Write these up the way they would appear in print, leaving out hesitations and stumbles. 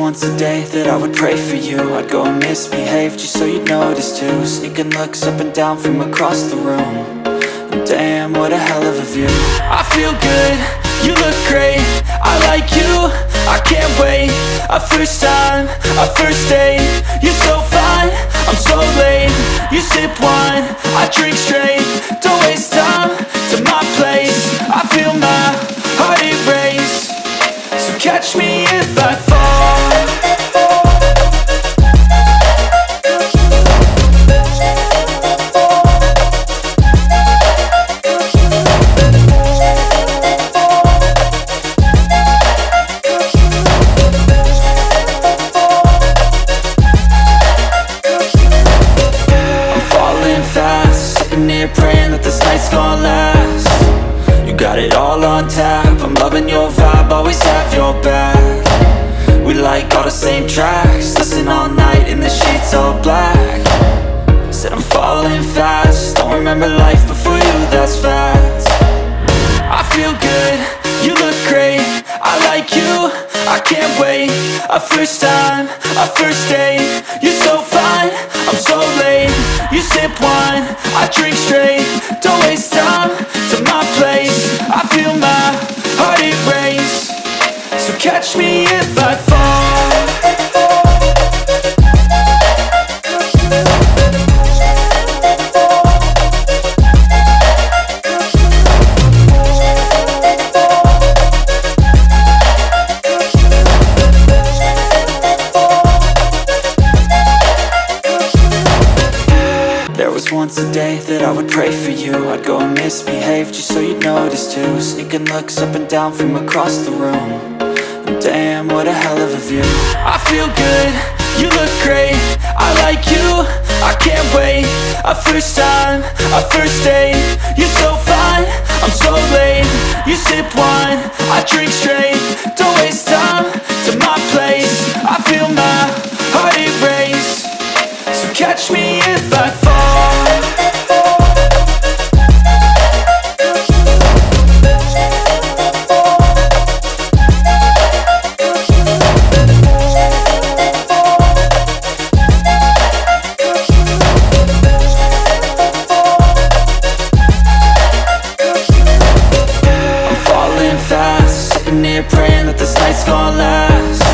once a day that I would pray for you. I'd go and misbehave just so you'd notice too. Sneaking looks up and down from across the room. And damn, what a hell of a view. I feel good, you look great, I like you, I can't wait. A first time, a first date, you're so fine, I'm so late. You sip wine, I drink straight, don't waste time to my place. I feel my heart erase, so catch me if I fall. Praying that this night's gonna last. You got it all on tap, I'm loving your vibe, always have your back. We like all the same tracks, listen all night in the sheets all black. Said I'm falling fast, don't remember life before you, that's facts. I feel good, you look great, I like you, I can't wait. A first time, a first date, you're so fine, I'm so late. You sip wine, I drink straight, don't waste time to my place. I feel my heart erase, so catch me if I fall. Once a day that I would pray for you. I'd go and misbehave just so you'd notice too. Sneaking looks up and down from across the room. And damn, what a hell of a view. I feel good, you look great, I like you, I can't wait. A first time, a first date, you're so fine, I'm so late. You sip wine, I drink straight, don't waste time to my place. I feel my heart erase, so catch me if I fall. Praying that this night's gonna last.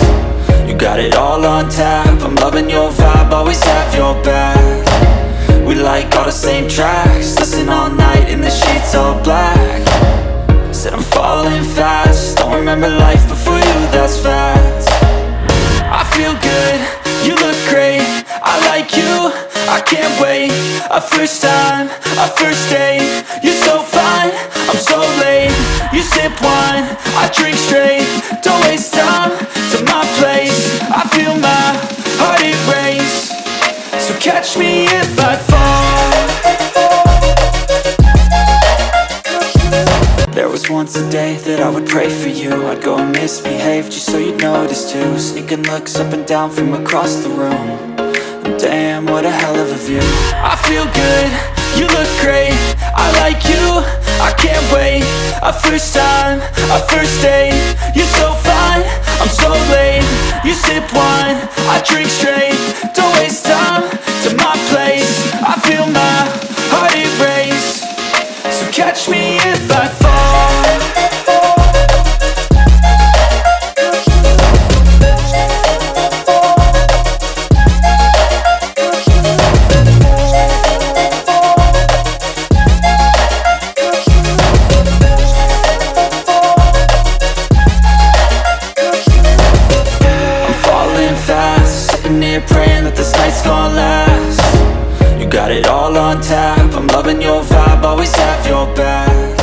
You got it all on tap, I'm loving your vibe, always have your back. We like all the same tracks, listen all night in the sheets all black. Said I'm falling fast, don't remember life before you, that's facts. I feel good, you look great, I like you, I can't wait. A first time, a first date, you're so fine, I'm so late. You sip wine, I drink straight, don't waste time to my place. I feel my heart erase, so catch me if I fall. There was once a day that I would pray for you. I'd go and misbehave just so you'd notice too. Sneaking looks up and down from across the room. And damn, what a hell of a view. I feel good, you look great, I like you, I can't wait. A first time, a first date, you're so fine, I'm so late. You sip wine, I drink straight, don't waste time to my place. I feel my heart erase, so catch me if I fall. Praying that this night's gonna last. You got it all on tap, I'm loving your vibe, always have your back.